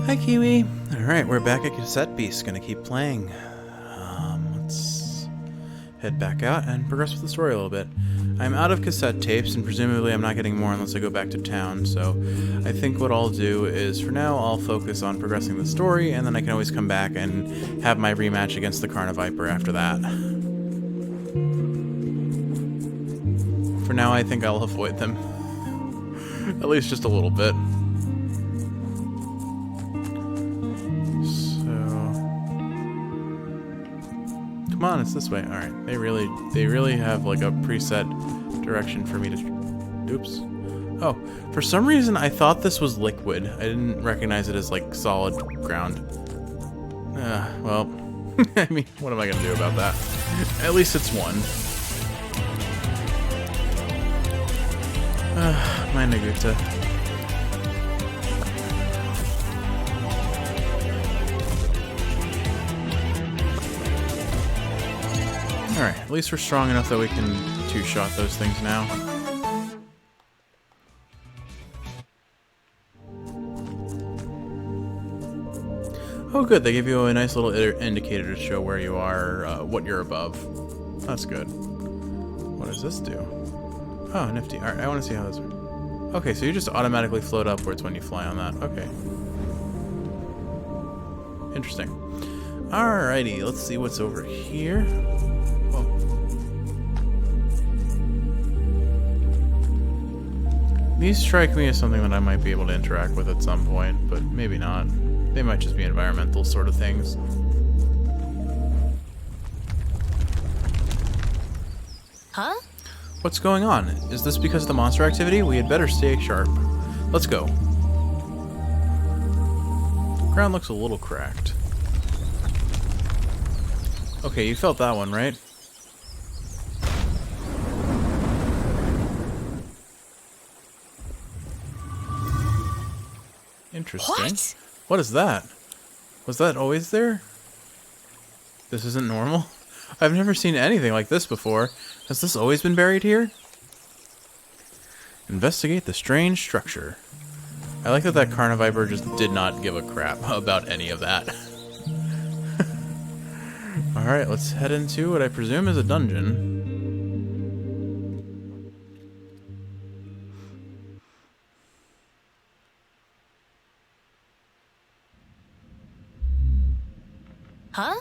Hi, Kiwi. Alright, we're back at Cassette Beast. Gonna keep playing. Let's head back out and progress with the story a little bit. I'm out of cassette tapes, and presumably I'm not getting more unless I go back to town, so I think what I'll do is, for now, I'll focus on progressing the story, and then I can always come back and have my rematch against the Carniviper after that. For now, I think I'll avoid them. At least just a little bit. Come on, it's this way. Alright, they really have like a preset direction for me to... Oops. Oh, for some reason I thought this was liquid. I didn't recognize it as like solid ground. Well, I mean, what am I gonna do about that? At least it's one. Meine Güte. Alright, at least we're strong enough that we can two-shot those things now. Oh good, they give you a nice little indicator to show where you are, what you're above. That's good. What does this do? Oh, nifty. Alright, I want to see how this works. Okay, so you just automatically float upwards when you fly on that. Okay. Interesting. Alrighty, let's see what's over here. These strike me as something that I might be able to interact with at some point, but maybe not. They might just be environmental sort of things. Huh? What's going on? Is this because of the monster activity? We had better stay sharp. Let's go. Ground looks a little cracked. Okay, you felt that one, right? Interesting. What is that? Was that always there? This isn't normal? I've never seen anything like this before. Has this always been buried here? Investigate the strange structure. I like that that Carniviper just did not give a crap about any of that. Alright, let's head into what I presume is a dungeon. Huh?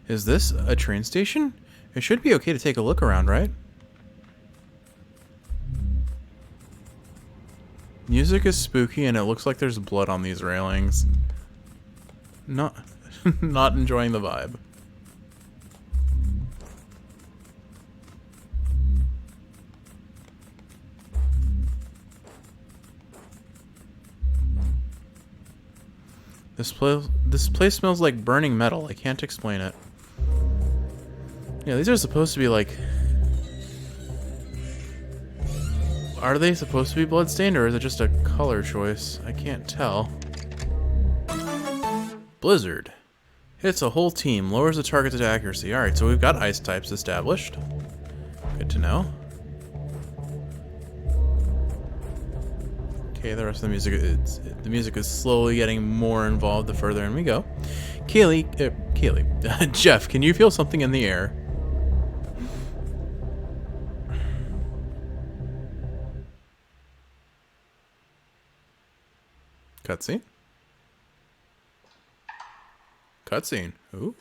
Is this a train station? It should be okay to take a look around, right? Music is spooky and it looks like there's blood on these railings. Not enjoying the vibe. This place smells like burning metal. I can't explain it. Yeah, these are supposed to be like... Are they supposed to be bloodstained, or is it just a color choice? I can't tell. Blizzard. Hits a whole team. Lowers the target's accuracy. Alright, so we've got ice types established. Good to know. Okay, the rest of the music is slowly getting more involved the further in we go. Kaylee, Jeff, can you feel something in the air? Cutscene? Cutscene. Ooh.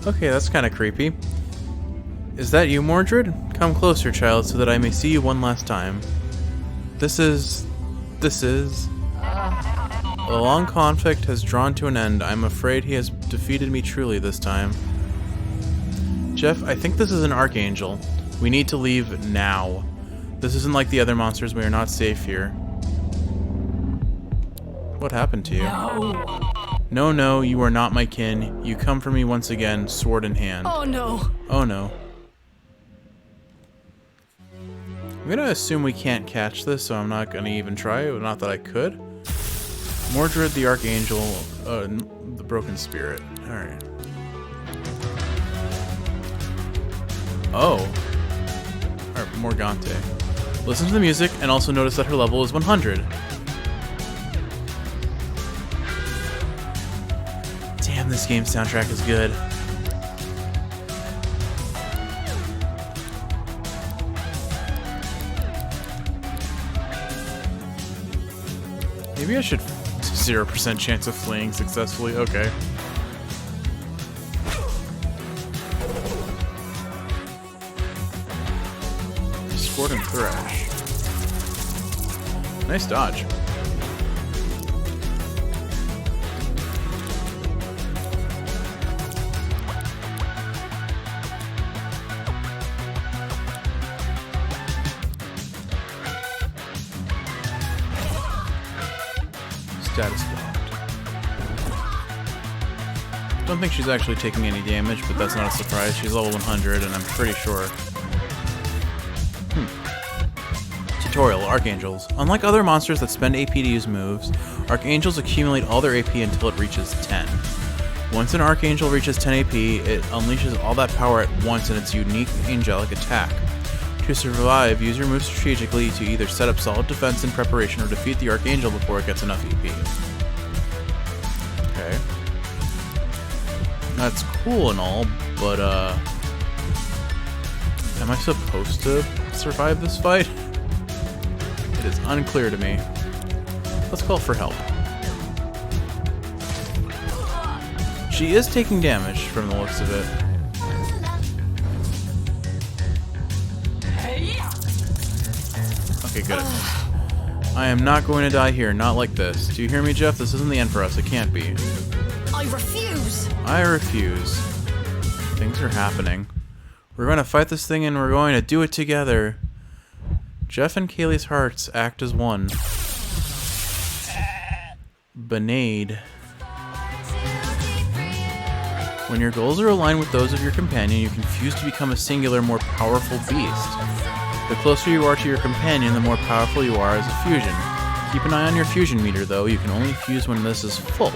Okay, that's kind of creepy. Is that you, Mordred? Come closer, child, so that I may see you one last time. This is... The long conflict has drawn to an end. I'm afraid he has defeated me truly this time. Jeff, I think this is an archangel. We need to leave now. This isn't like the other monsters. We are not safe here. What happened to you? No, no, you are not my kin. You come for me once again, sword in hand. Oh no. Oh no. I'm gonna assume we can't catch this, so I'm not gonna even try it. Not that I could. Mordred the Archangel, the Broken Spirit. Alright. Oh. Alright, Morgante. Listen to the music and also notice that her level is 100. Damn, this game's soundtrack is good. Maybe I should 0% chance of fleeing successfully. Okay. Discord and Thrash. Nice dodge. Status blocked. Don't think she's actually taking any damage, but that's not a surprise. She's level 100, and I'm pretty sure. Tutorial, Archangels. Unlike other monsters that spend AP to use moves, Archangels accumulate all their AP until it reaches 10. Once an Archangel reaches 10 AP, it unleashes all that power at once in its unique angelic attack. To survive, use your moves strategically to either set up solid defense in preparation or defeat the Archangel before it gets enough EP. Okay. That's cool and all, but, am I supposed to survive this fight? It is unclear to me. Let's call for help. She is taking damage from the looks of it. Okay, good. I am not going to die here, not like this. Do you hear me, Jeff? This isn't the end for us. It can't be. I refuse. I refuse. Things are happening. We're going to fight this thing and we're going to do it together. Jeff and Kaylee's hearts act as one. Benade. When your goals are aligned with those of your companion, you can fuse to become a singular, more powerful beast. The closer you are to your companion, the more powerful you are as a fusion. Keep an eye on your fusion meter, though. You can only fuse when this is full.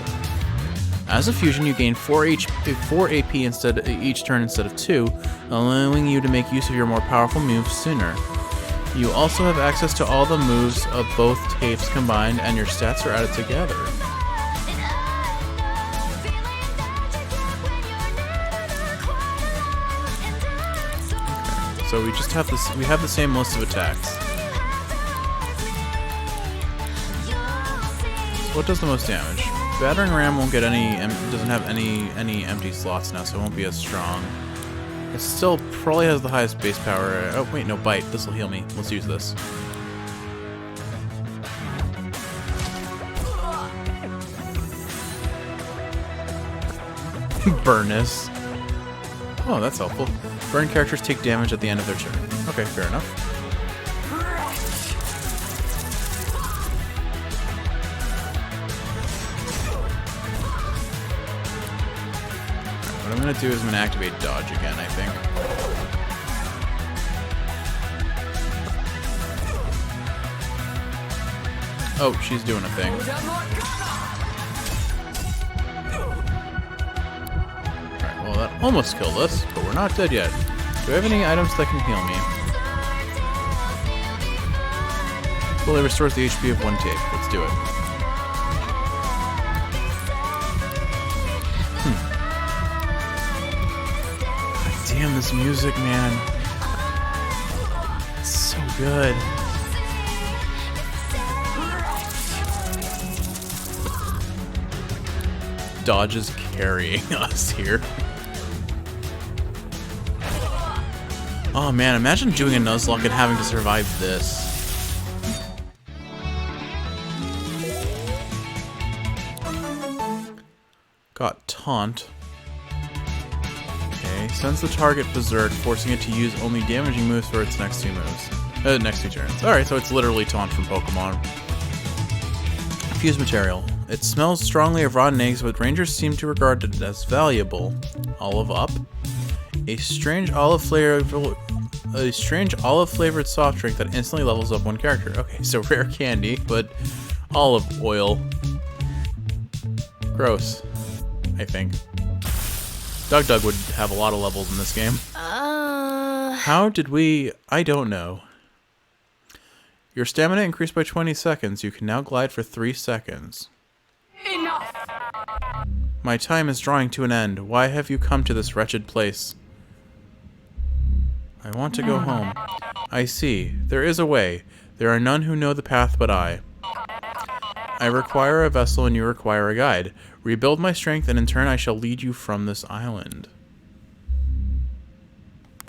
As a fusion, you gain 4 AP each turn instead of 2, allowing you to make use of your more powerful moves sooner. You also have access to all the moves of both tapes combined, and your stats are added together. Okay, so we just have this. We have the same list of attacks. So what does the most damage? Battering Ram won't get any. Doesn't have any empty slots now, so it won't be as strong. It still probably has the highest base power. Oh, wait, no, Bite. This will heal me. Let's use this. Burnus. Oh, that's helpful. Burn characters take damage at the end of their turn. Okay, fair enough. What I'm going to do is I'm going to activate Dodge again, I think. Oh, she's doing a thing. Alright, well that almost killed us, but we're not dead yet. Do I have any items that can heal me? Well, it restores the HP of one tape. Let's do it. Damn, this music, man. It's so good. Dodge is carrying us here. Oh man, imagine doing a Nuzlocke and having to survive this. Got Taunt. Sends the target berserk, forcing it to use only damaging moves for its next two turns. Alright, so it's literally Taunt from Pokemon. Fuse material. It smells strongly of rotten eggs, but rangers seem to regard it as valuable. Olive Up. A strange olive flavored soft drink that instantly levels up one character. Okay, so rare candy, but olive oil. Gross. I think. Doug would have a lot of levels in this game. How did we... I don't know. Your stamina increased by 20 seconds. You can now glide for 3 seconds. Enough! My time is drawing to an end. Why have you come to this wretched place? I want to go home. I see. There is a way. There are none who know the path but I. I require a vessel and you require a guide. Rebuild my strength and in turn I shall lead you from this island.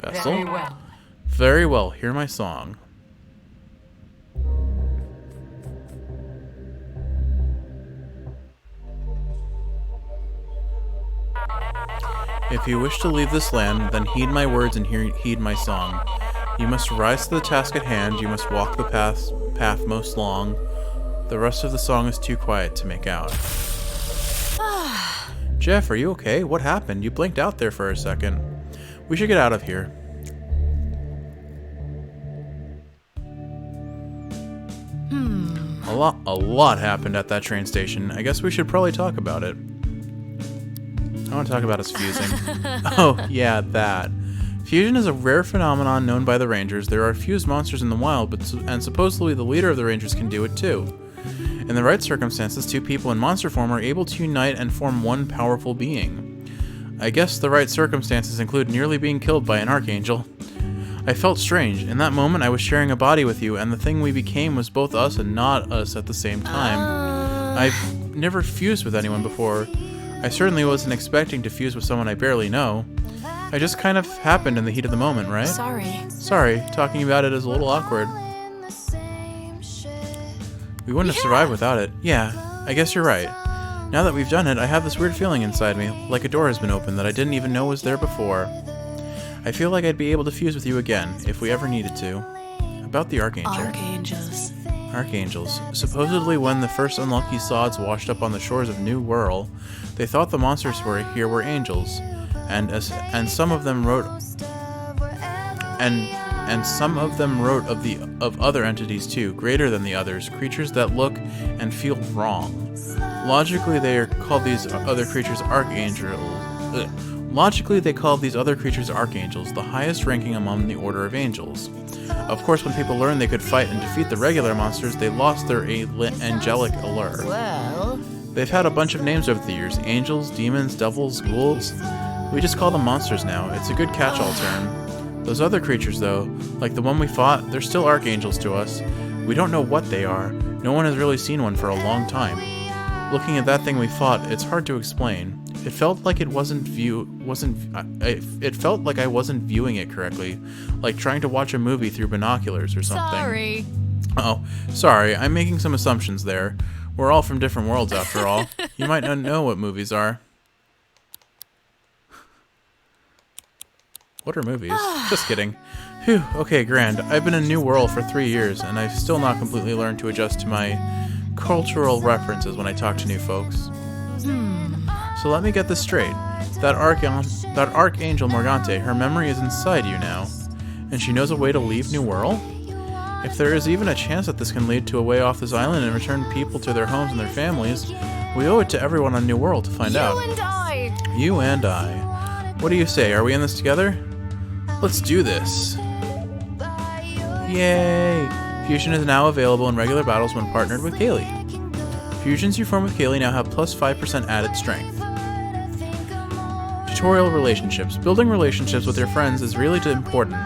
Vessel? Very well. Very well. Hear my song. If you wish to leave this land, then heed my words and heed my song. You must rise to the task at hand, you must walk the path most long. The rest of the song is too quiet to make out. Jeff, are you okay? What happened? You blinked out there for a second. We should get out of here. A lot happened at that train station. I guess we should probably talk about it. I want to talk about us fusing. Oh, yeah, that. Fusion is a rare phenomenon known by the Rangers. There are fused monsters in the wild, and supposedly the leader of the Rangers can do it too. In the right circumstances, two people in monster form are able to unite and form one powerful being. I guess the right circumstances include nearly being killed by an archangel. I felt strange. In that moment, I was sharing a body with you, and the thing we became was both us and not us at the same time. I've never fused with anyone before. I certainly wasn't expecting to fuse with someone I barely know. I just kind of happened in the heat of the moment, right? Sorry, talking about it is a little awkward. We wouldn't have survived without it. Yeah, I guess you're right. Now that we've done it, I have this weird feeling inside me, like a door has been opened that I didn't even know was there before. I feel like I'd be able to fuse with you again, if we ever needed to. About the Archangel. Archangels. Supposedly when the first unlucky sods washed up on the shores of New Whirl, they thought the monsters here were angels, and some of them wrote of other entities too, greater than the others, creatures that look and feel wrong. Logically, they call these other creatures archangels, the highest ranking among the order of angels. Of course, when people learned they could fight and defeat the regular monsters, they lost their angelic allure. Well... They've had a bunch of names over the years. Angels, demons, devils, ghouls. We just call them monsters now. It's a good catch-all term. Those other creatures, though, like the one we fought, they're still archangels to us. We don't know what they are. No one has really seen one for a long time. Looking at that thing we fought, it's hard to explain. It felt like I wasn't viewing it correctly, like trying to watch a movie through binoculars or something. Sorry. Oh, sorry, I'm making some assumptions there. We're all from different worlds after all. You might not know what movies are. What are movies? Just kidding. Phew, okay, grand. I've been in New Whirl for 3 years, and I've still not completely learned to adjust to my cultural references when I talk to new folks. So let me get this straight. That Archangel Morgante, her memory is inside you now, and she knows a way to leave New Whirl? If there is even a chance that this can lead to a way off this island and return people to their homes and their families, we owe it to everyone on New Whirl to find out. You and I. What do you say? Are we in this together? Let's do this. Yay! Fusion is now available in regular battles when partnered with Kaylee. Fusions you form with Kaylee now have plus 5% added strength. Tutorial relationships. Building relationships with your friends is really important.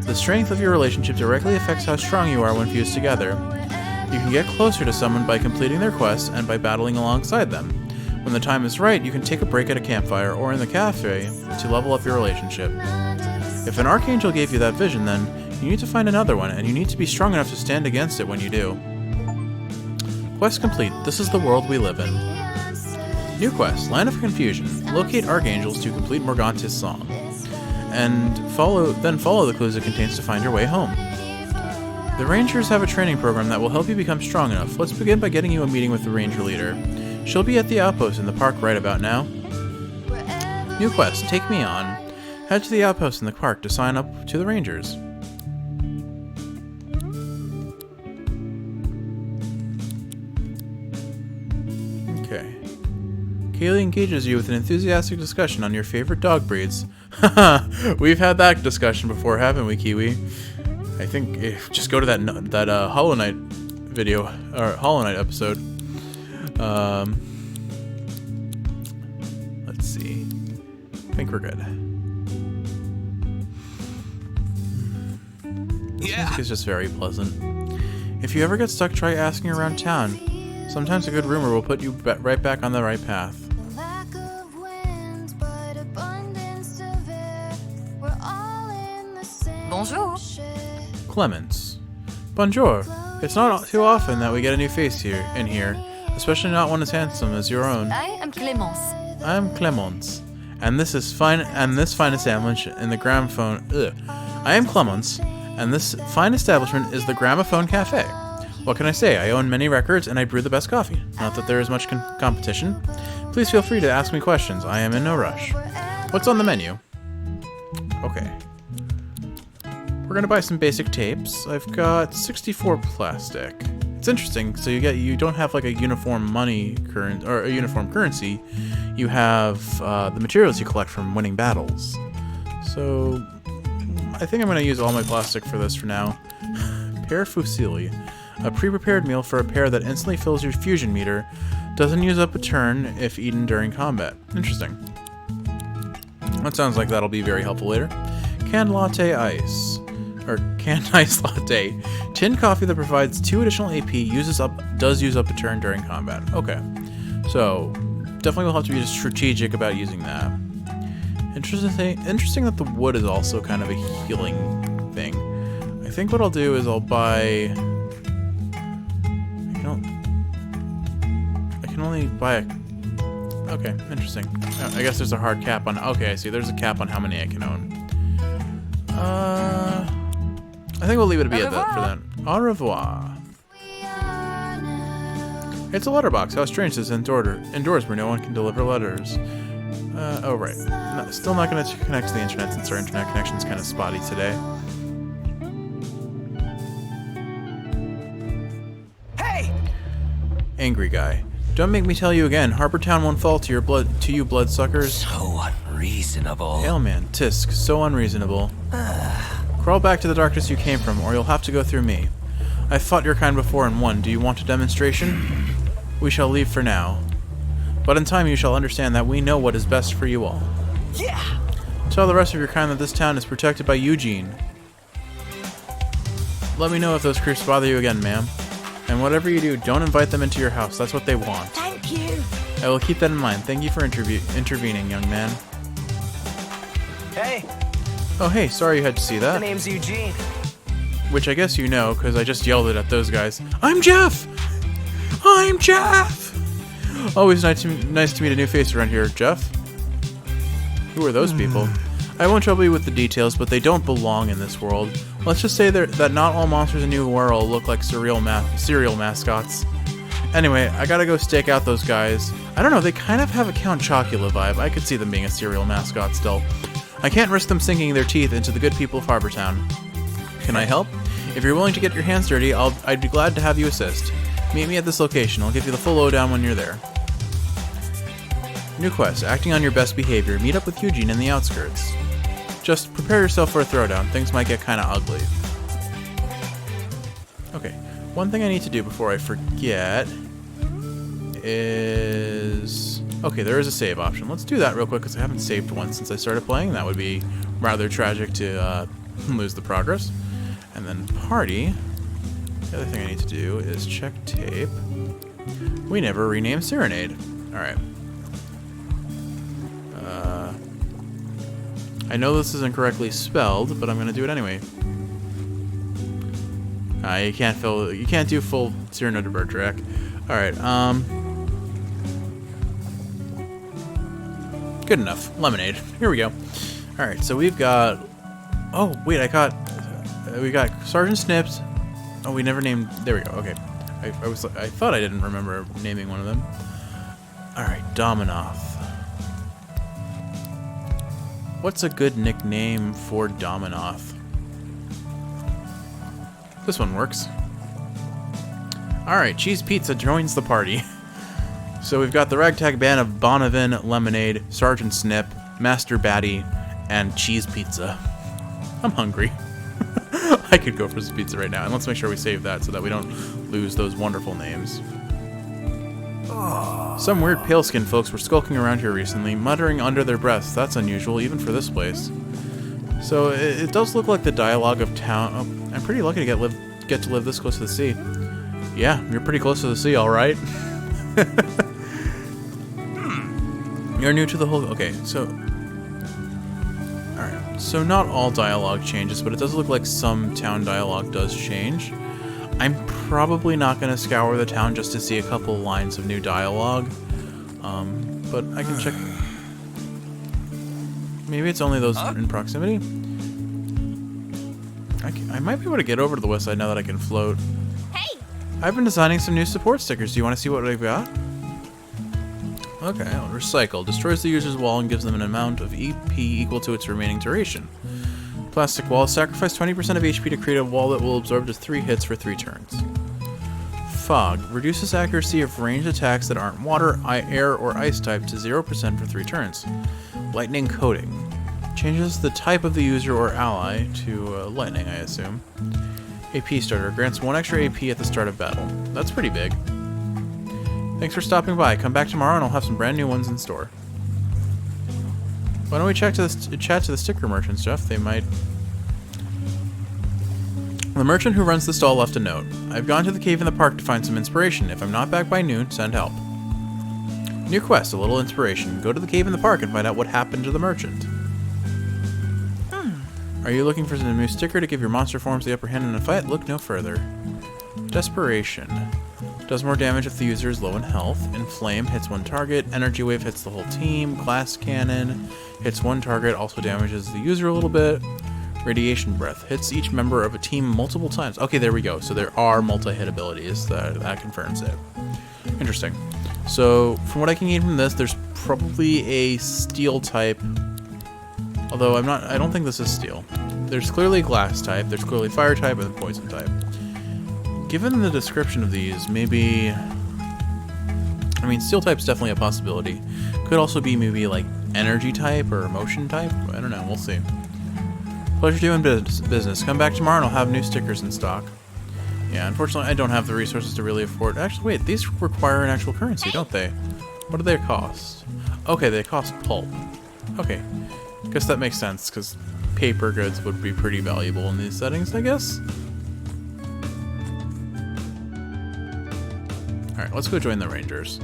The strength of your relationship directly affects how strong you are when fused together. You can get closer to someone by completing their quests and by battling alongside them. When the time is right, you can take a break at a campfire or in the cafe to level up your relationship. If an Archangel gave you that vision, then you need to find another one, and you need to be strong enough to stand against it when you do. Quest complete. This is the world we live in. New quest, Land of Confusion. Locate Archangels to complete Morgante's song. And then follow the clues it contains to find your way home. The Rangers have a training program that will help you become strong enough. Let's begin by getting you a meeting with the Ranger leader. She'll be at the outpost in the park right about now. New quest, Take Me On. Head to the outpost in the park to sign up to the Rangers. Okay. Kaylee engages you with an enthusiastic discussion on your favorite dog breeds. Haha, we've had that discussion before, haven't we, Kiwi? I think just go to that Hollow Knight video or Hollow Knight episode. Let's see. I think we're good. This music is just very pleasant. If you ever get stuck, try asking around town. Sometimes a good rumor will put you right back on the right path. Bonjour. Clemens. Bonjour. It's not too often that we get a new face in here, especially not one as handsome as your own. I am Clémence. I am Clemens, and this fine establishment in the gramophone. I am Clemens, and this fine establishment is the Gramophone Cafe. What can I say? I own many records, and I brew the best coffee. Not that there is much competition. Please feel free to ask me questions. I am in no rush. What's on the menu? Okay. We're gonna buy some basic tapes. I've got 64 plastic. It's interesting. So you don't have like a uniform uniform currency. You have the materials you collect from winning battles. So I think I'm gonna use all my plastic for this for now. Pear fusilli, a pre-prepared meal for a pear that instantly fills your fusion meter. Doesn't use up a turn if eaten during combat. Interesting. That sounds like that'll be very helpful later. Canned latte ice. Or canned ice latte. Tinned coffee that provides 2 additional AP does use up a turn during combat. Okay. So definitely will have to be strategic about using that. Interesting that the wood is also kind of a healing thing. I think what I'll do is I'll buy I can only buy a... Okay, interesting. I guess there's a hard cap on... Okay, I see. There's a cap on how many I can own. I think we'll leave it to be at that for then. Au revoir. It's a letterbox. How strange this indoors where no one can deliver letters. Oh, right. No, still not going to connect to the internet since our internet connection's kind of spotty today. Hey! Angry guy. Don't make me tell you again. Harbor Town won't fall to you bloodsuckers. So unreasonable. Hail man, Tisk, so unreasonable. Crawl back to the darkness you came from, or you'll have to go through me. I've fought your kind before and won. Do you want a demonstration? We shall leave for now. But in time you shall understand that we know what is best for you all. Yeah! Tell the rest of your kind that this town is protected by Eugene. Let me know if those creeps bother you again, ma'am. And whatever you do, don't invite them into your house. That's what they want. Thank you. I will keep that in mind. Thank you for intervening, young man. Hey, Oh, hey, sorry you had to see the that. name's Eugene. Which I guess you know, because I just yelled it at those guys. I'm Jeff! I'm Jeff! Always nice to meet a new face around here, Jeff. Who are those people? I won't trouble you with the details, but they don't belong in this world. Let's just say that not all monsters in New World look like cereal mascots. Anyway, I gotta go stake out those guys. I don't know, they kind of have a Count Chocula vibe. I could see them being a cereal mascot still. I can't risk them sinking their teeth into the good people of Harbor Town. Can I help? If you're willing to get your hands dirty, I'd be glad to have you assist. Meet me at this location. I'll give you the full lowdown when you're there. New quest. Acting on your best behavior. Meet up with Eugene in the outskirts. Just prepare yourself for a throwdown. Things might get kind of ugly. Okay. One thing I need to do before I forget is... Okay, there is a save option. Let's do that real quick because I haven't saved one since I started playing. That would be rather tragic to lose the progress. And then party. The other thing I need to do is check tape. We never renamed Serenade. Alright. I know this isn't correctly spelled, but I'm going to do it anyway. You can't do full Cyrano de Bergerac. Alright, good enough. Lemonade. Here we go. Alright, so we've got... Oh, wait, we got Sergeant Snips. Oh, we never named... There we go, okay. I thought I didn't remember naming one of them. Alright, Dominoff. What's a good nickname for Dominoff? This one works. Alright, Cheese Pizza joins the party. So we've got the ragtag band of Bonavin, Lemonade, Sergeant Snip, Master Batty, and Cheese Pizza. I'm hungry. I could go for some pizza right now. And let's make sure we save that so that we don't lose those wonderful names. Some weird pale-skinned folks were skulking around here recently, muttering under their breaths. That's unusual, even for this place. So it does look like the dialogue of town. Oh, I'm pretty lucky to get to live this close to the sea. Yeah, you're pretty close to the sea, all right. You're new to the whole. Okay, so. Alright, so not all dialogue changes, but it does look like some town dialogue does change. I'm probably not going to scour the town just to see a couple lines of new dialogue. But I can check. Maybe it's only those in proximity. I might be able to get over to the west side now that I can float. Hey! I've been designing some new support stickers. Do you want to see what I've got? Okay, recycle. Destroys the user's wall and gives them an amount of EP equal to its remaining duration. Plastic wall. Sacrifice 20% of HP to create a wall that will absorb just 3 hits for 3 turns. Fog. Reduces accuracy of ranged attacks that aren't water, air, or ice type to 0% for 3 turns. Lightning coating. Changes the type of the user or ally to lightning, I assume. AP starter. Grants 1 extra AP at the start of battle. That's pretty big. Thanks for stopping by. Come back tomorrow and I'll have some brand new ones in store. Why don't we chat to the sticker merchants, Jeff? They might... The merchant who runs the stall left a note. I've gone to the cave in the park to find some inspiration. If I'm not back by noon, send help. New quest, a little inspiration. Go to the cave in the park and find out what happened to the merchant. Are you looking for some new sticker to give your monster forms the upper hand in a fight? Look no further. Desperation. Does more damage if the user is low in health. Inflame hits 1 target. Energy wave hits the whole team. Glass cannon hits 1 target, also damages the user a little bit. Radiation breath hits each member of a team multiple times. Okay, there we go. So there are multi-hit abilities. That confirms it. Interesting. So from what I can gain from this, there's probably a steel type. Although I don't think this is steel. There's clearly glass type. There's clearly fire type and poison type. Given the description of these, maybe... I mean, steel type's definitely a possibility. Could also be maybe like energy type or emotion type. I don't know. We'll see. Pleasure doing business. Come back tomorrow and I'll have new stickers in stock. Yeah, unfortunately, I don't have the resources to really afford... Actually, wait. These require an actual currency, don't they? What do they cost? Okay, they cost pulp. Okay. Guess that makes sense, because paper goods would be pretty valuable in these settings, I guess. Alright, let's go join the Rangers.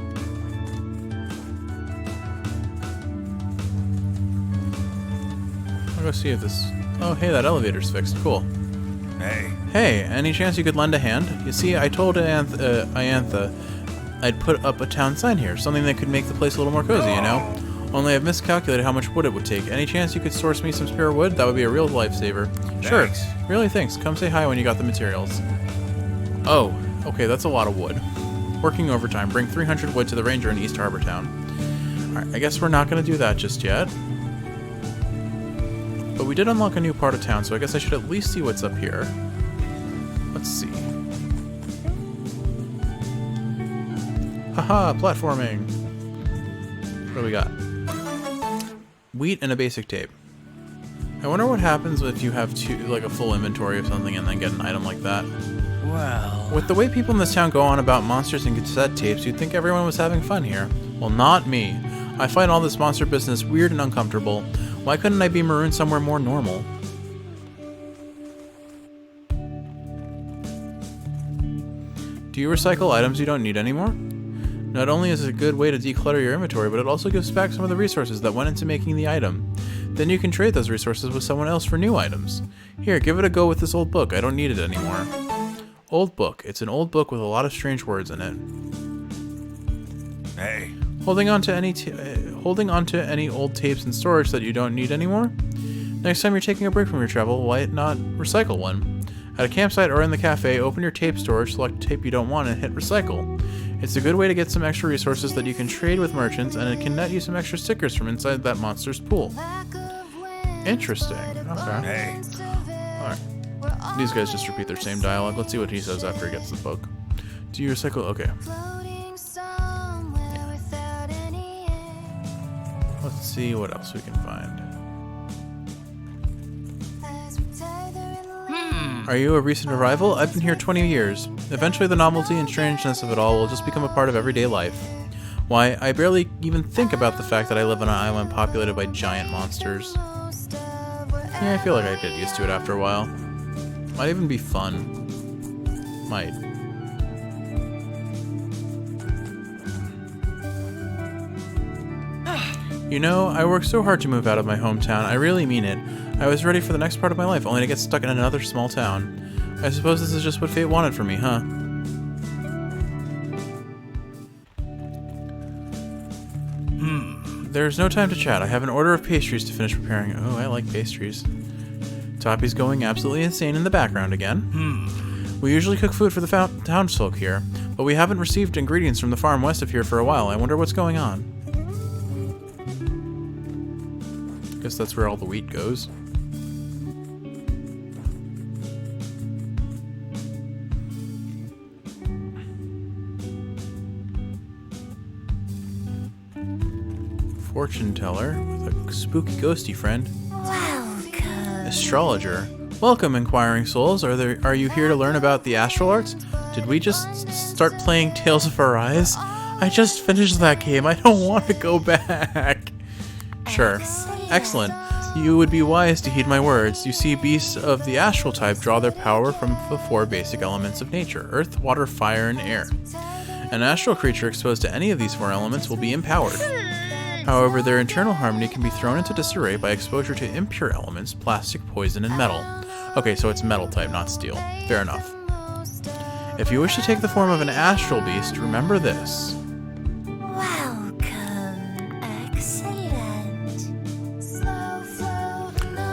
I'll go see if this... Oh, hey, that elevator's fixed. Cool. Hey. Hey, any chance you could lend a hand? You see, I told Iantha I'd put up a town sign here, something that could make the place a little more cozy, you know? Only I've miscalculated how much wood it would take. Any chance you could source me some spare wood? That would be a real lifesaver. Sure. Really, thanks. Come say hi when you got the materials. Oh, okay, that's a lot of wood. Working overtime. Bring 300 wood to the ranger in East Harbor Town. Alright, I guess we're not going to do that just yet. But we did unlock a new part of town, so I guess I should at least see what's up here. Let's see. Haha, platforming! What do we got? Wheat and a basic tape. I wonder what happens if you have a full inventory of something and then get an item like that. Well... With the way people in this town go on about monsters and cassette tapes, you'd think everyone was having fun here. Well, not me. I find all this monster business weird and uncomfortable. Why couldn't I be marooned somewhere more normal? Do you recycle items you don't need anymore? Not only is it a good way to declutter your inventory, but it also gives back some of the resources that went into making the item. Then you can trade those resources with someone else for new items. Here, give it a go with this old book. I don't need it anymore. Old book. It's an old book with a lot of strange words in it. Hey. Holding on to any old tapes in storage that you don't need anymore? Next time you're taking a break from your travel, why not recycle one? At a campsite or in the cafe, open your tape storage, select a tape you don't want, and hit recycle. It's a good way to get some extra resources that you can trade with merchants, and it can net you some extra stickers from inside that monster's pool. Interesting. Okay. Hey. Alright. These guys just repeat their same dialogue. Let's see what he says after he gets the book. Do you recycle? Okay. Yeah. Let's see what else we can find. Are you a recent arrival? I've been here 20 years. Eventually the novelty and strangeness of it all will just become a part of everyday life. Why, I barely even think about the fact that I live on an island populated by giant monsters. Yeah, I feel like I'd get used to it after a while. Might even be fun. Might. You know, I worked so hard to move out of my hometown. I really mean it. I was ready for the next part of my life, only to get stuck in another small town. I suppose this is just what fate wanted for me, huh? There's no time to chat. I have an order of pastries to finish preparing. Oh, I like pastries. Toppy's going absolutely insane in the background again. We usually cook food for the townsfolk here, but we haven't received ingredients from the farm west of here for a while. I wonder what's going on. Guess that's where all the wheat goes. Fortune teller with a spooky ghosty friend. Welcome. Astrologer. Welcome, inquiring souls. Are you here to learn about the astral arts? Did we just start playing Tales of Arise? I just finished that game. I don't want to go back. Sure. Excellent. You would be wise to heed my words. You see, beasts of the astral type draw their power from the 4 basic elements of nature: earth, water, fire, and air. An astral creature exposed to any of these 4 elements will be empowered. However, their internal harmony can be thrown into disarray by exposure to impure elements, plastic, poison, and metal. Okay, so it's metal type, not steel. Fair enough. If you wish to take the form of an astral beast, remember this. Welcome. Excellent.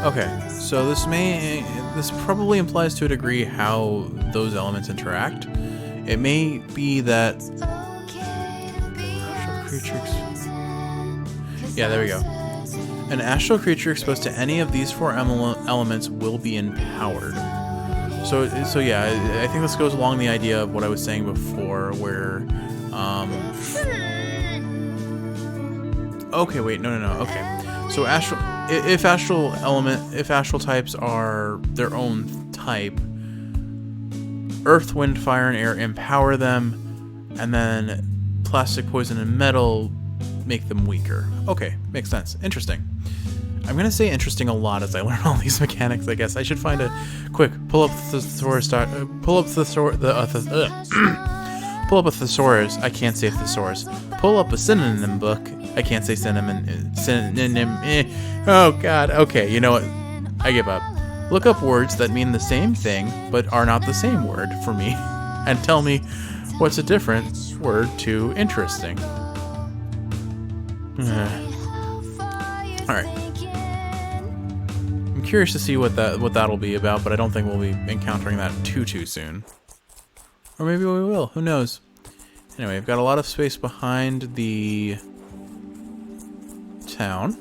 Okay, so this probably implies to a degree how those elements interact. It may be that astral creature. Yeah, there we go. An astral creature exposed to any of these 4 elements will be empowered. So yeah, I think this goes along the idea of what I was saying before, where, okay, wait, no. Okay, so if astral types are their own type, earth, wind, fire, and air empower them, and then plastic, poison, and metal make them weaker. Okay, makes sense. Interesting. I'm gonna say interesting a lot as I learn all these mechanics. I guess I should find a quick pull up the thesaurus. Pull up a thesaurus. I can't say thesaurus. Pull up a synonym book. I can't say synonym. Oh God. Okay, you know what? I give up. Look up words that mean the same thing but are not the same word for me, and tell me what's a different word to interesting. Alright. I'm curious to see what that'll be about, but I don't think we'll be encountering that too soon. Or maybe we will. Who knows? Anyway, I've got a lot of space behind the town.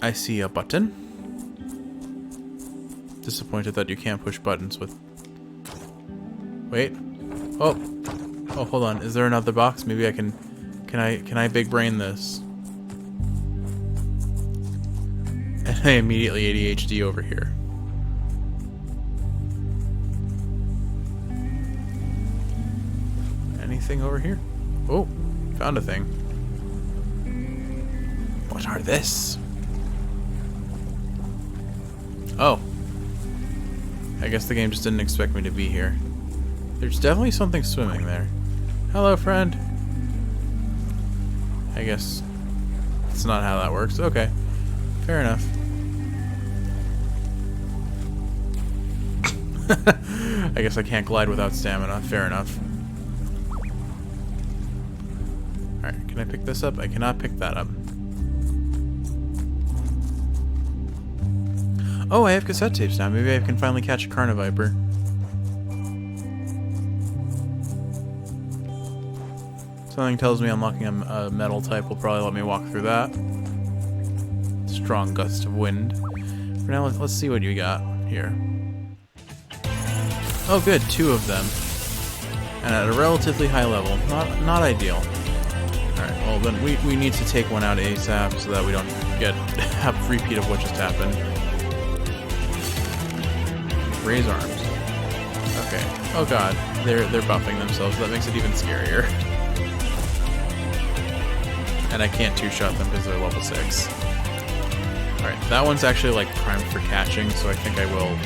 I see a button. Disappointed that you can't push buttons with... Wait. Oh, hold on. Is there another box? Maybe I can... Can I big brain this? And I immediately ADHD over here. Anything over here? Oh, found a thing. What are this? Oh. I guess the game just didn't expect me to be here. There's definitely something swimming there. Hello, friend. I guess that's not how that works. Okay. Fair enough. I guess I can't glide without stamina. Fair enough. Alright, can I pick this up? I cannot pick that up. Oh, I have cassette tapes now. Maybe I can finally catch a Carniviper. Something tells me unlocking a metal type will probably let me walk through that. Strong gust of wind. For now, let's see what you got here. Oh good, 2 of them. And at a relatively high level. Not ideal. Alright, well then we need to take one out ASAP so that we don't have a repeat of what just happened. Raise arms. Okay. Oh god, they're buffing themselves. That makes it even scarier. And I can't two-shot them because they're level 6. Alright, that one's actually like primed for catching, so I think I will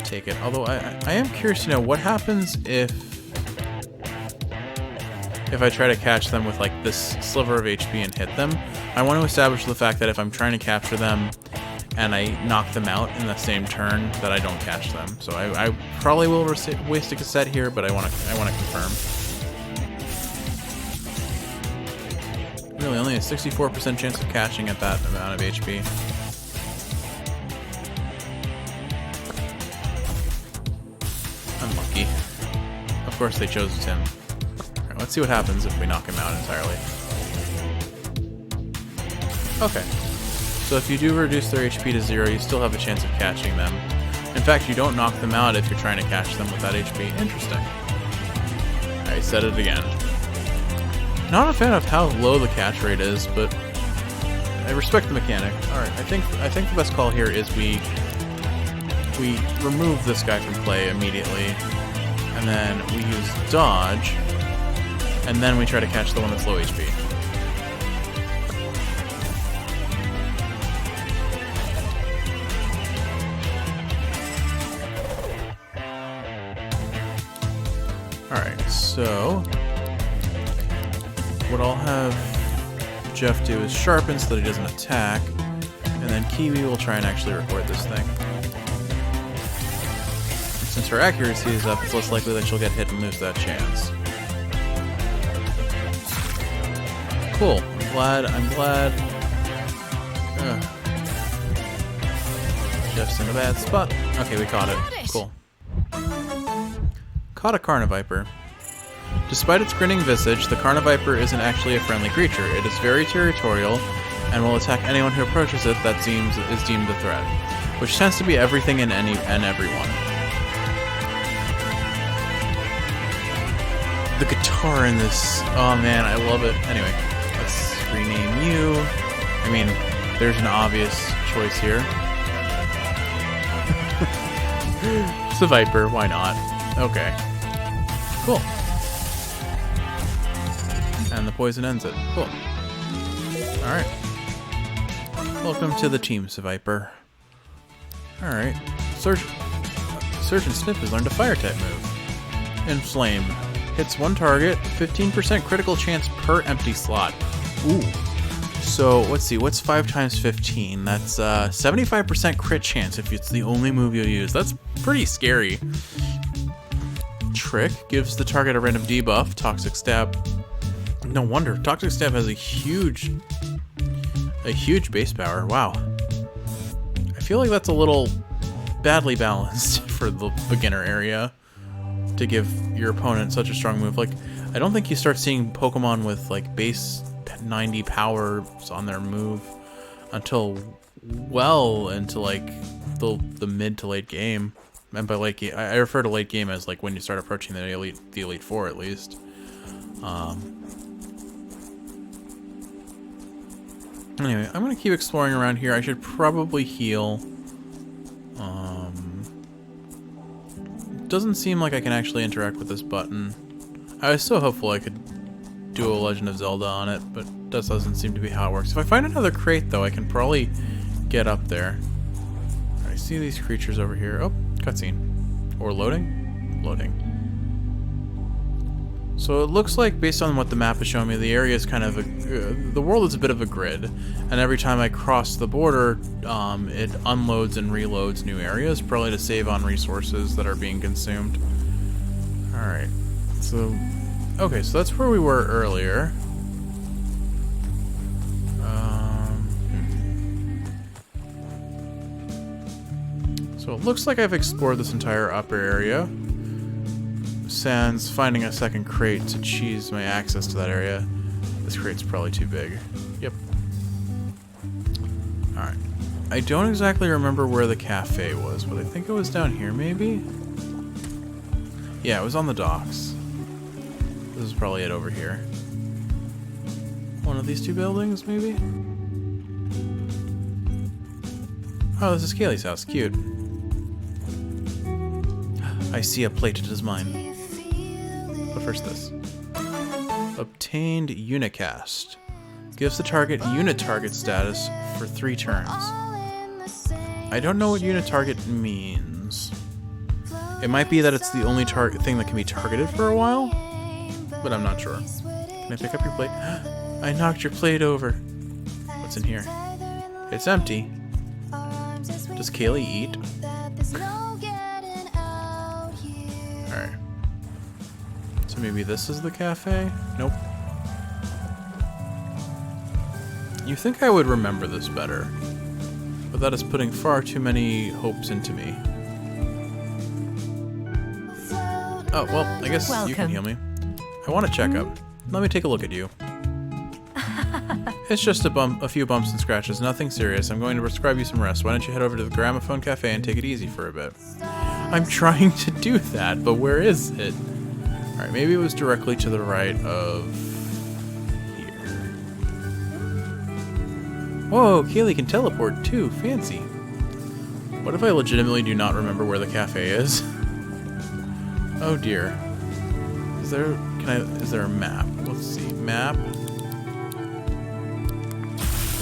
take it. Although I am curious to know what happens if I try to catch them with like this sliver of HP and hit them. I want to establish the fact that if I'm trying to capture them and I knock them out in the same turn, that I don't catch them. So I probably will waste a cassette here, but I want to confirm. Really, only a 64% chance of catching at that amount of HP. Unlucky. Of course they chose him. Alright, let's see what happens if we knock him out entirely. Okay. So if you do reduce their HP to 0, you still have a chance of catching them. In fact, you don't knock them out if you're trying to catch them with that HP. Interesting. I said it again. Not a fan of how low the catch rate is, but I respect the mechanic. Alright, I think the best call here is we remove this guy from play immediately, and then we use dodge, and then we try to catch the one that's low HP. Alright, so what I'll have Jeff do is sharpen so that he doesn't attack, and then Kiwi will try and actually record this thing. Since her accuracy is up, it's less likely that she'll get hit and lose that chance. Cool. I'm glad. Ugh. Jeff's in a bad spot. Okay, we caught it. Cool. Caught a Carniviper. Despite its grinning visage, the Carniviper isn't actually a friendly creature. It is very territorial and will attack anyone who approaches it that is deemed a threat, which tends to be everything and everyone. The guitar in this, oh man, I love it. Anyway, let's rename you. I mean, there's an obvious choice here. It's a Viper, why not? Okay. Cool. And the poison ends it. Cool. Alright. Welcome to the team, Viper. Alright. Surge and Snip has learned a fire type move. Inflame. Hits one target, 15% critical chance per empty slot. Ooh. So, let's see, what's 5 times 15? That's 75% crit chance if it's the only move you'll use. That's pretty scary. Trick gives the target a random debuff. Toxic Stab. No wonder. Toxic Stab has a huge base power. Wow. I feel like that's a little badly balanced for the beginner area to give your opponent such a strong move. Like, I don't think you start seeing Pokemon with like base 90 powers on their move until well into like the mid to late game. And by late game, I refer to late game as like when you start approaching the Elite Four at least. Anyway, I'm gonna keep exploring around here. I should probably heal. Doesn't seem like I can actually interact with this button. I was so hopeful I could do a Legend of Zelda on it, but that doesn't seem to be how it works. If I find another crate, though, I can probably get up there. I see these creatures over here. Oh, cutscene. Or loading? Loading. So it looks like, based on what the map is showing me, the area is kind of the world is a bit of a grid, and every time I cross the border, it unloads and reloads new areas, probably to save on resources that are being consumed. Alright, so, okay, so that's where we were earlier. So it looks like I've explored this entire upper area. Sans finding a second crate to cheese my access to that area. This crate's probably too big. Yep. Alright. I don't exactly remember where the cafe was, but I think it was down here, maybe? Yeah, it was on the docks. This is probably it over here. One of these two buildings, maybe? Oh, this is Kaylee's house. Cute. I see a plate. It is mine. But first this. Obtained unicast. Gives the target unit target status for 3 turns. I don't know what unit target means. It might be that it's the only thing that can be targeted for a while, but I'm not sure. Can I pick up your plate? I knocked your plate over. What's in here? It's empty. Does Kaylee eat? Alright. So maybe this is the cafe? Nope. You think I would remember this better, but that is putting far too many hopes into me. Oh, well, I guess you can heal me. I want a checkup. Let me take a look at you. It's just a few bumps and scratches, nothing serious. I'm going to prescribe you some rest. Why don't you head over to the Gramophone Cafe and take it easy for a bit? I'm trying to do that, but where is it? Alright, maybe it was directly to the right of here. Whoa, Kaylee can teleport too. Fancy. What if I legitimately do not remember where the cafe is? Oh dear. Is there a map? Let's see. Map.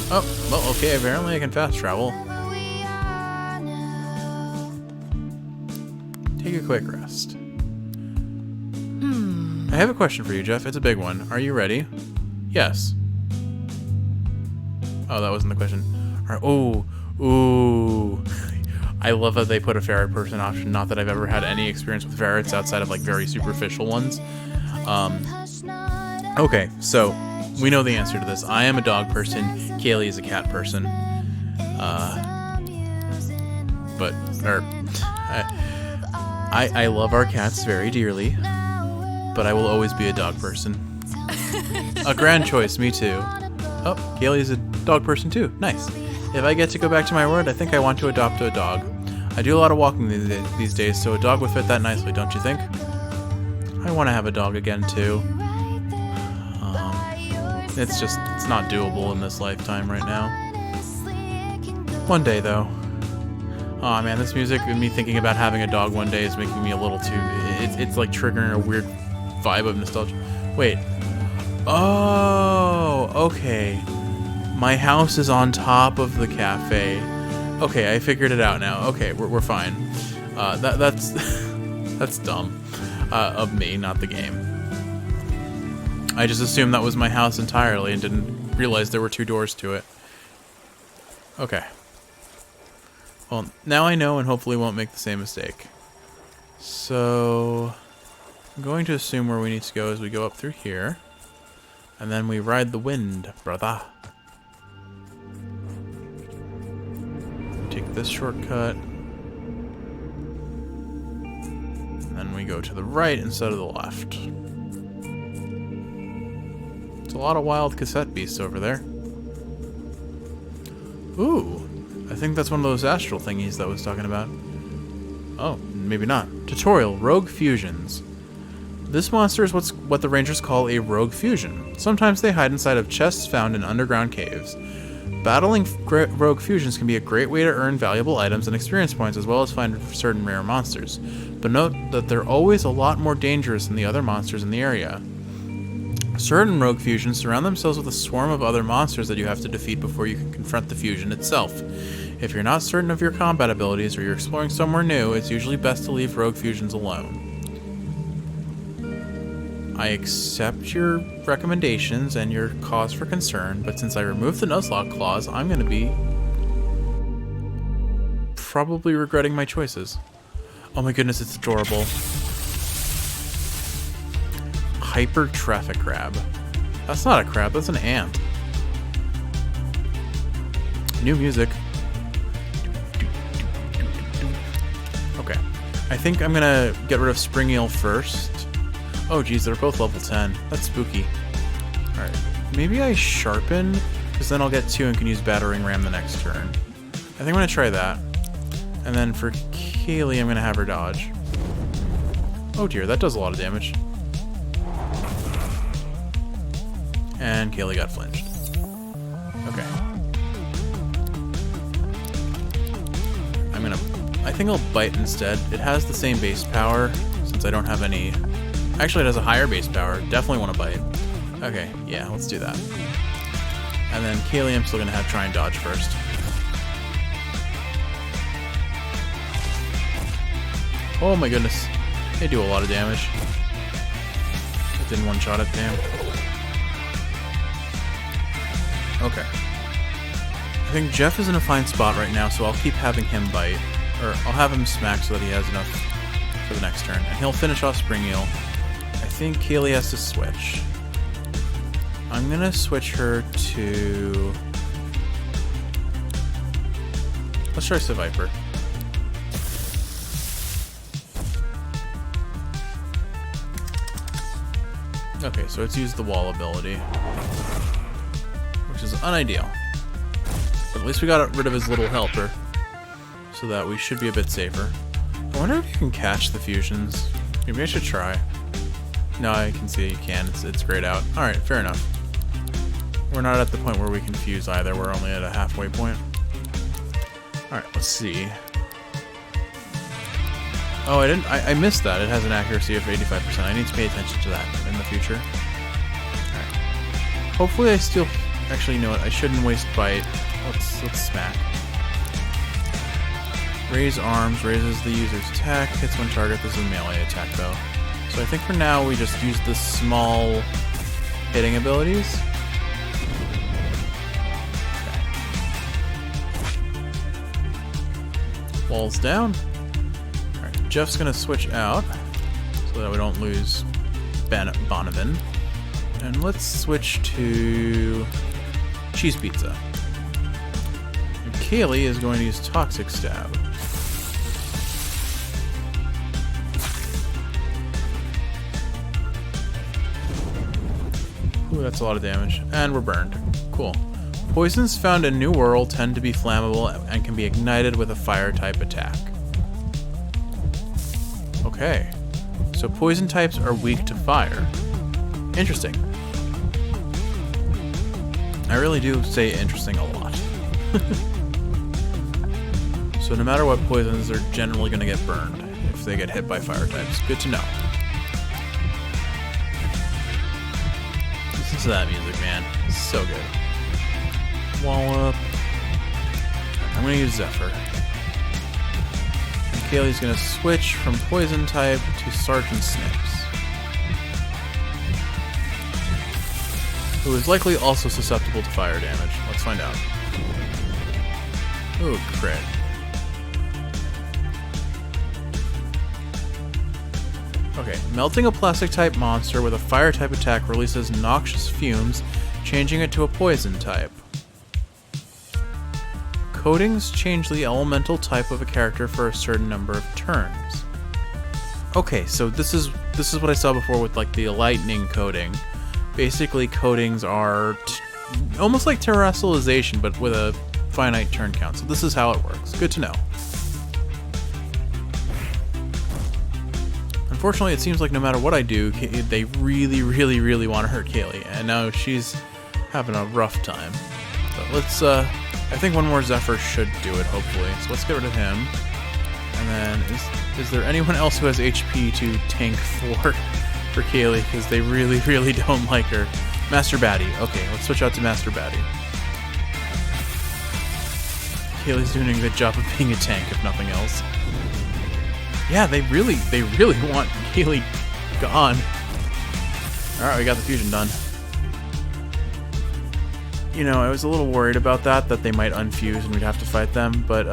Oh, well, okay, apparently I can fast travel. Take a quick rest. I have a question for you, Jeff. It's a big one. Are you ready? Yes. Oh, that wasn't the question. All right. Ooh. I love that they put a ferret person option. Not that I've ever had any experience with ferrets outside of like very superficial ones. Okay, so we know the answer to this. I am a dog person. Kaylee is a cat person. I love our cats very dearly, but I will always be a dog person. A grand choice, me too. Oh, Kaylee is a dog person too. Nice. If I get to go back to my word, I think I want to adopt a dog. I do a lot of walking these days, so a dog would fit that nicely, don't you think? I want to have a dog again too. It's not doable in this lifetime right now. One day though. Aw man, this music and me thinking about having a dog one day is making me a little too... It's like triggering a weird vibe of nostalgia. Wait. Oh, okay. My house is on top of the cafe. Okay, I figured it out now. Okay, we're fine. That's that's dumb of me, not the game. I just assumed that was my house entirely and didn't realize there were 2 doors to it. Okay. Well, now I know and hopefully won't make the same mistake. So, I'm going to assume where we need to go is we go up through here. And then we ride the wind, brother. Take this shortcut. And then we go to the right instead of the left. It's a lot of wild cassette beasts over there. Ooh, I think that's one of those astral thingies that I was talking about. Oh, maybe not. Tutorial, Rogue Fusions. This monster is what the Rangers call a rogue fusion. Sometimes they hide inside of chests found in underground caves. Battling rogue fusions can be a great way to earn valuable items and experience points as well as find certain rare monsters. But note that they're always a lot more dangerous than the other monsters in the area. Certain rogue fusions surround themselves with a swarm of other monsters that you have to defeat before you can confront the fusion itself. If you're not certain of your combat abilities or you're exploring somewhere new, it's usually best to leave rogue fusions alone. I accept your recommendations and your cause for concern, but since I removed the Nuzlocke clause, I'm going to be probably regretting my choices. Oh my goodness, it's adorable. Hyper traffic crab. That's not a crab, that's an ant. New music. Okay. I think I'm gonna get rid of Spring Eel first. Oh geez, they're both level 10. That's spooky. Alright. Maybe I sharpen, because then I'll get 2 and can use Battering Ram the next turn. I think I'm gonna try that. And then for Kaylee, I'm gonna have her dodge. Oh dear, that does a lot of damage. And Kaylee got flinched. Okay. I think I'll bite instead. It has the same base power, since I don't have any... Actually, it has a higher base power. Definitely want to bite. Okay, yeah, let's do that. And then Kaylee, I'm still going to have try and dodge first. Oh my goodness. They do a lot of damage. It didn't one-shot it, damn. Okay. I think Jeff is in a fine spot right now, so I'll keep having him bite. Or I'll have him smack so that he has enough for the next turn. And he'll finish off Spring Eel. I think Kaylee has to switch. I'm gonna switch her to... Let's try Viper. Okay, so it's used the wall ability, which is unideal. But at least we got rid of his little helper, so that we should be a bit safer. I wonder if you can catch the fusions. Maybe I should try. No, I can see you can. It's grayed out. Alright, fair enough. We're not at the point where we can fuse either. We're only at a halfway point. Alright, let's see. Oh, I missed that. It has an accuracy of 85%. I need to pay attention to that in the future. Alright. Hopefully I still... Actually, you know what? I shouldn't waste bite. Let's smack. Raise arms, raises the user's attack, hits one target. This is a melee attack though. So I think for now we just use the small hitting abilities. Okay. Walls down. Alright, Jeff's gonna switch out so that we don't lose Bonavin. And let's switch to Cheese Pizza. And Kaylee is going to use Toxic Stab. Ooh, that's a lot of damage. And we're burned. Cool. Poisons found in New World tend to be flammable and can be ignited with a fire-type attack. Okay. So poison types are weak to fire. Interesting. I really do say interesting a lot. So no matter what poisons, they're generally going to get burned if they get hit by fire types. Good to know. Listen to that music, man. It's so good. Wallop. I'm going to use Zephyr. And Kaylee's going to switch from poison type to Sergeant Snips, who is likely also susceptible to fire damage. Let's find out. Ooh, crit. Okay, melting a plastic type monster with a fire type attack releases noxious fumes, changing it to a poison type. Coatings change the elemental type of a character for a certain number of turns. Okay, so this is what I saw before with like the lightning coating. Basically, coatings are almost like terrestrialization, but with a finite turn count. So this is how it works. Good to know. Unfortunately, it seems like no matter what I do, they really, really, really want to hurt Kaylee, and now she's having a rough time. But let's, I think one more Zephyr should do it, hopefully. So let's get rid of him. And then, is there anyone else who has HP to tank for Kaylee? Because they really, really don't like her. Master Batty. Okay, let's switch out to Master Batty. Kaylee's doing a good job of being a tank, if nothing else. Yeah, they really want Kaylee gone. Alright, we got the fusion done. You know, I was a little worried about that they might unfuse and we'd have to fight them, but,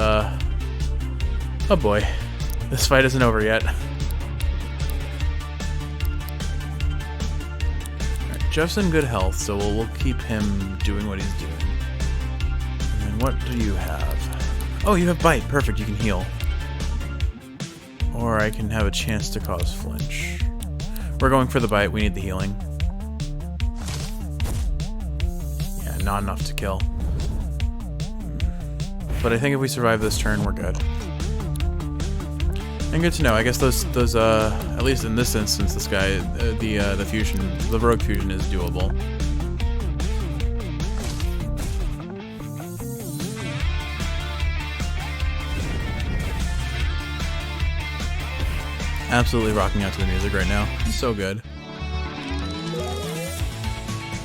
oh boy. This fight isn't over yet. Alright, Jeff's in good health, so we'll keep him doing what he's doing. And then what do you have? Oh, you have Bite. Perfect, you can heal. Or I can have a chance to cause flinch. We're going for the bite. We need the healing. Yeah, not enough to kill. But I think if we survive this turn, we're good. And good to know. I guess those at least in this instance, this guy, the fusion, the rogue fusion is doable. Absolutely rocking out to the music right now. So good.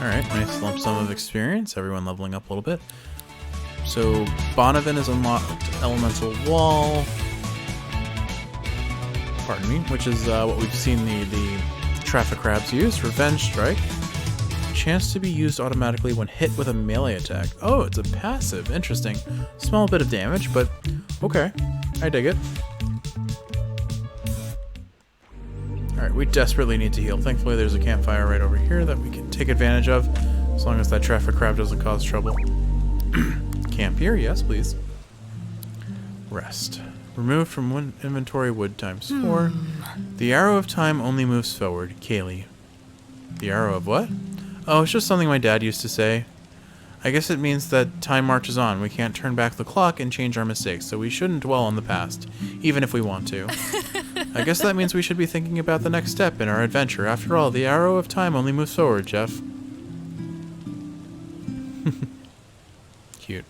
Alright, nice lump sum of experience. Everyone leveling up a little bit. So, Bonavin is unlocked Elemental Wall. Pardon me. Which is what we've seen the Traffic Crabs use. Revenge Strike. Chance to be used automatically when hit with a melee attack. Oh, it's a passive. Interesting. Small bit of damage, but okay. I dig it. Alright, we desperately need to heal. Thankfully, there's a campfire right over here that we can take advantage of, as long as that traffic crab doesn't cause trouble. Camp here? Yes, please. Rest. Removed from inventory wood ×4. The arrow of time only moves forward. Kaylee. The arrow of what? Oh, it's just something my dad used to say. I guess it means that time marches on. We can't turn back the clock and change our mistakes, so we shouldn't dwell on the past, even if we want to. I guess that means we should be thinking about the next step in our adventure. After all, the arrow of time only moves forward, Jeff. Cute.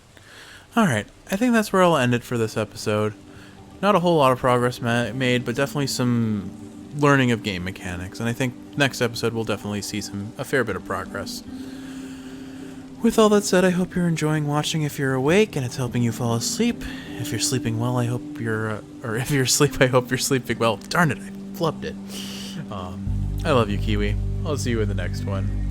Alright, I think that's where I'll end it for this episode. Not a whole lot of progress made, but definitely some learning of game mechanics, and I think next episode we'll definitely see a fair bit of progress. With all that said, I hope you're enjoying watching if you're awake and it's helping you fall asleep. If you're sleeping well, I hope you're, or if you're asleep, I hope you're sleeping well. Darn it, I flubbed it. I love you, Kiwi. I'll see you in the next one.